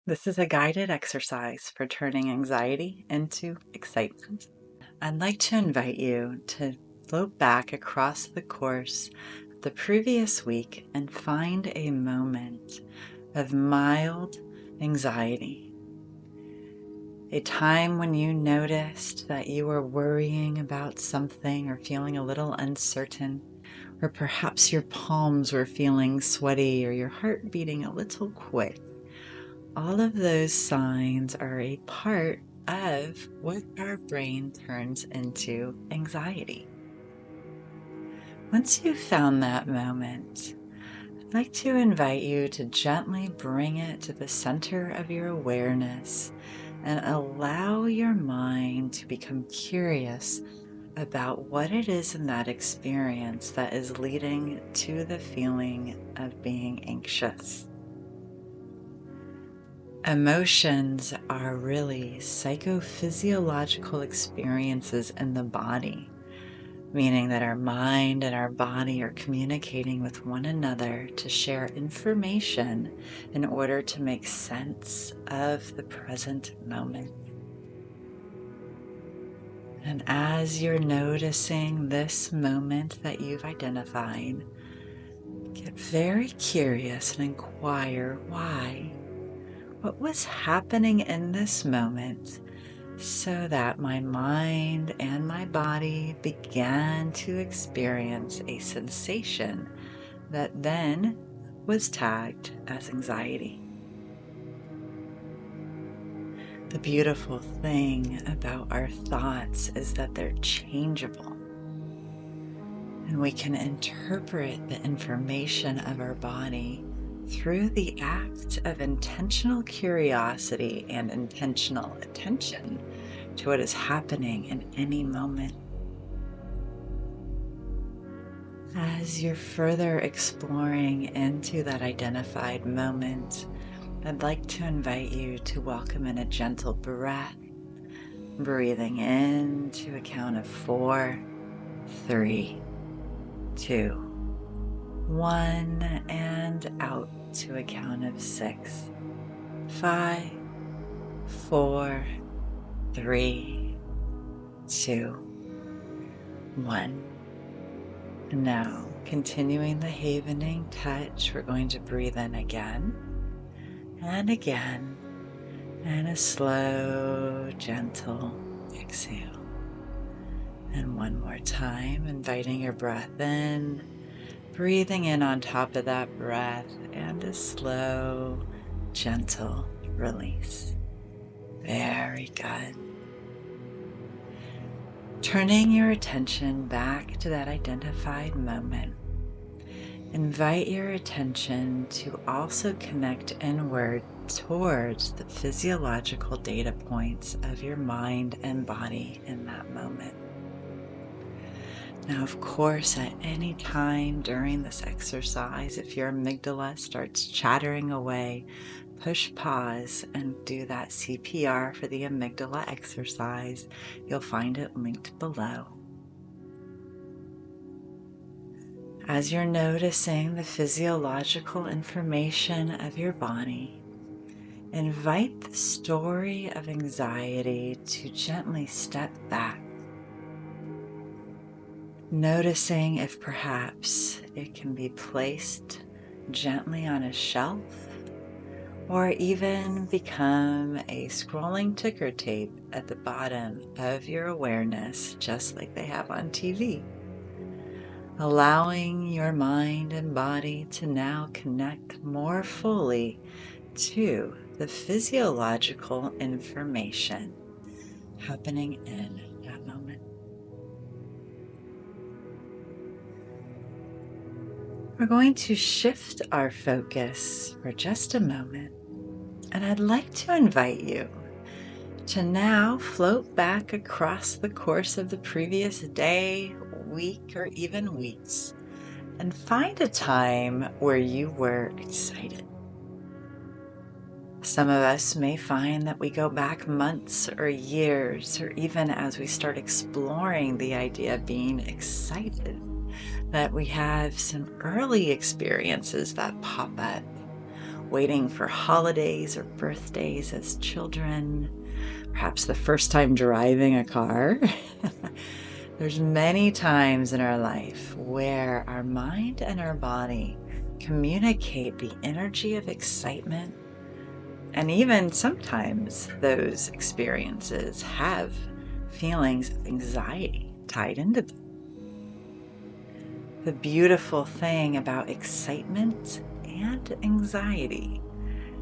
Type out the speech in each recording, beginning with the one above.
This is a guided exercise for turning anxiety into excitement. I'd like to invite you to float back across the course of the previous week and find a moment of mild anxiety. A time when you noticed that you were worrying about something or feeling a little uncertain, or perhaps your palms were feeling sweaty or your heart beating a little quick. All of those signs are a part of what our brain turns into anxiety. Once you've found that moment, I'd like to invite you to gently bring it to the center of your awareness and allow your mind to become curious about what it is in that experience that is leading to the feeling of being anxious. Emotions are really psychophysiological experiences in the body, meaning that our mind and our body are communicating with one another to share information in order to make sense of the present moment. And as you're noticing this moment that you've identified, get very curious and inquire why. What was happening in this moment so that my mind and my body began to experience a sensation that then was tagged as anxiety? The beautiful thing about our thoughts is that they're changeable, and we can interpret the information of our body through the act of intentional curiosity and intentional attention to what is happening in any moment. As you're further exploring into that identified moment, I'd like to invite you to welcome in a gentle breath, breathing in to a count of 4, 3, 2, 1, and out to a count of 6, 5, 4, 3, 2, 1. And now, continuing the havening touch, we're going to breathe in again and again, and a slow, gentle exhale. And one more time, inviting your breath in, breathing in on top of that breath, and a slow, gentle release. Very good. Turning your attention back to that identified moment, invite your attention to also connect inward towards the physiological data points of your mind and body in that moment. Now, of course, at any time during this exercise, if your amygdala starts chattering away, push pause and do that CPR for the amygdala exercise. You'll find it linked below. As you're noticing the physiological information of your body, invite the story of anxiety to gently step back, noticing if perhaps it can be placed gently on a shelf or even become a scrolling ticker tape at the bottom of your awareness, just like they have on TV. Allowing your mind and body to now connect more fully to the physiological information happening in that moment. We're going to shift our focus for just a moment, and I'd like to invite you to now float back across the course of the previous day, week, or even weeks, and find a time where you were excited. Some of us may find that we go back months or years, or even as we start exploring the idea of being excited, that we have some early experiences that pop up, waiting for holidays or birthdays as children, perhaps the first time driving a car. There's many times in our life where our mind and our body communicate the energy of excitement, and even sometimes those experiences have feelings of anxiety tied into them. The beautiful thing about excitement and anxiety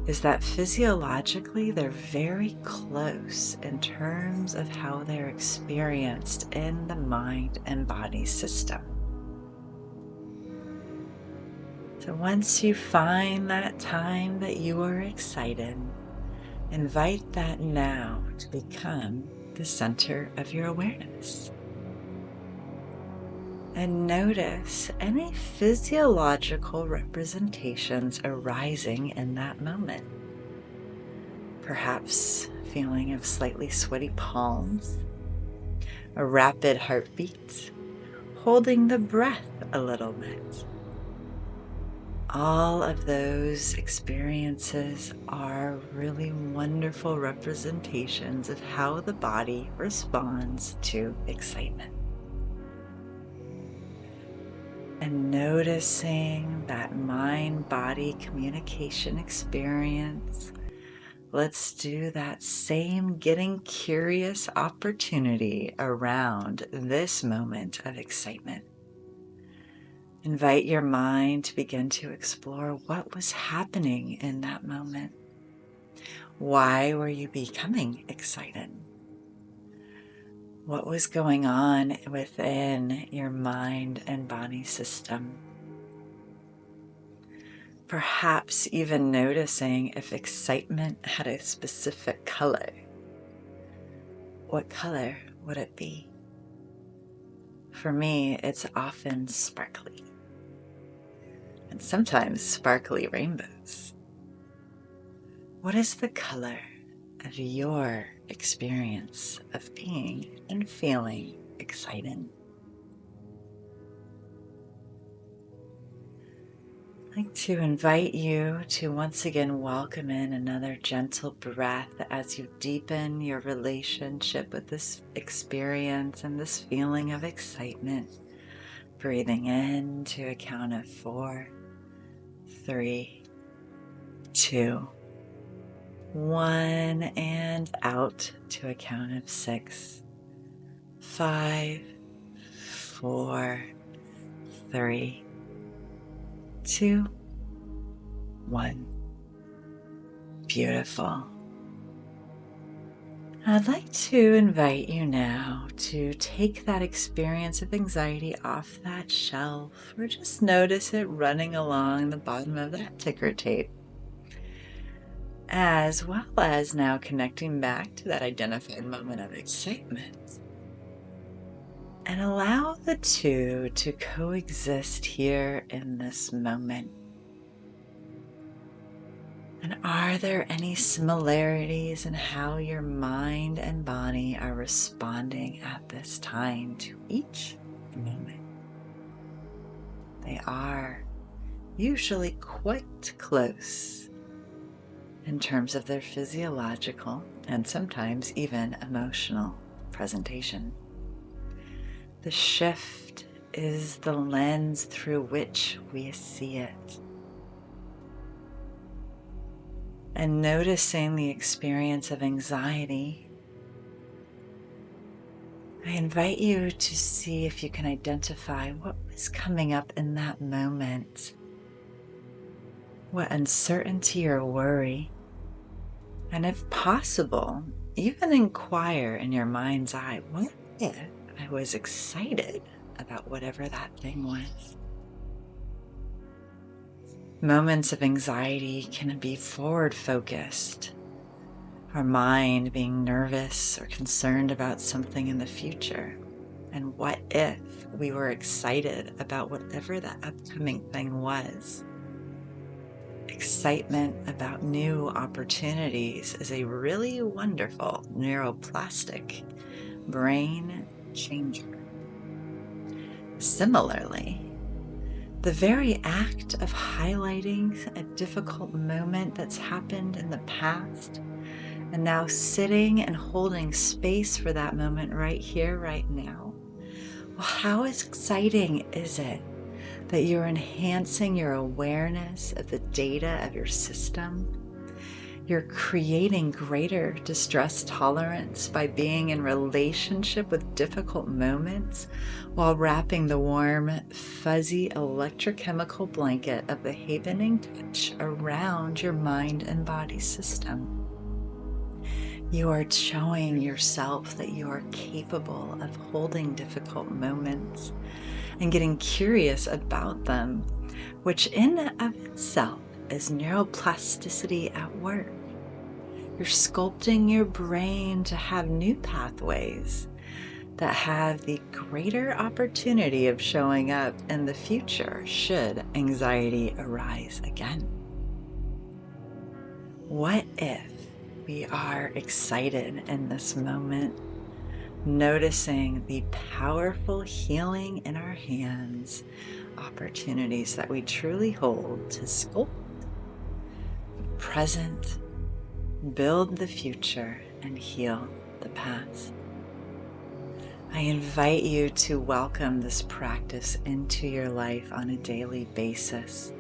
is that physiologically they're very close in terms of how they're experienced in the mind and body system. So once you find that time that you are excited, invite that now to become the center of your awareness. And notice any physiological representations arising in that moment. Perhaps a feeling of slightly sweaty palms, a rapid heartbeat, holding the breath a little bit. All of those experiences are really wonderful representations of how the body responds to excitement. And noticing that mind-body communication experience, let's do that same getting curious opportunity around this moment of excitement. Invite your mind to begin to explore what was happening in that moment. Why were you becoming excited? What was going on within your mind and body system? Perhaps even noticing if excitement had a specific color. What color would it be? For me, it's often sparkly, and sometimes sparkly rainbows. What is the color of your experience of being and feeling excited? I'd like to invite you to once again welcome in another gentle breath as you deepen your relationship with this experience and this feeling of excitement. Breathing in to a count of 4, 3, 2, 1, and out to a count of 6, 5, 4, 3, 2, 1. Beautiful. I'd like to invite you now to take that experience of anxiety off that shelf, or just notice it running along the bottom of that ticker tape, as well as now connecting back to that identified moment of excitement. And allow the two to coexist here in this moment. And are there any similarities in how your mind and body are responding at this time to each moment? They are usually quite close in terms of their physiological and sometimes even emotional presentation. The shift is the lens through which we see it. And noticing the experience of anxiety, I invite you to see if you can identify what was coming up in that moment, what uncertainty or worry, and if possible, even inquire in your mind's eye, what if I was excited about whatever that thing was? Moments of anxiety can be forward-focused, our mind being nervous or concerned about something in the future. And what if we were excited about whatever that upcoming thing was? Excitement about new opportunities is a really wonderful neuroplastic brain changer. Similarly, The very act of highlighting a difficult moment that's happened in the past and now sitting and holding space for that moment right here, right now. Well, how exciting is it that you're enhancing your awareness of the data of your system? You're creating greater distress tolerance by being in relationship with difficult moments while wrapping the warm, fuzzy electrochemical blanket of the havening touch around your mind and body system. You are showing yourself that you are capable of holding difficult moments and getting curious about them, which in and of itself is neuroplasticity at work. You're sculpting your brain to have new pathways that have the greater opportunity of showing up in the future should anxiety arise again. What if we are excited in this moment, noticing the powerful healing in our hands, opportunities that we truly hold to sculpt the present, build the future, and heal the past? I invite you to welcome this practice into your life on a daily basis,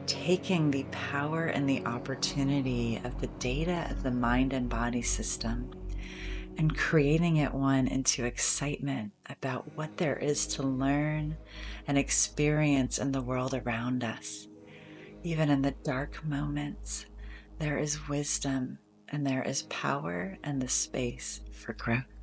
taking the power and the opportunity of the data of the mind and body system and creating it one into excitement about what there is to learn and experience in the world around us. Even in the dark moments, there is wisdom and there is power and the space for growth.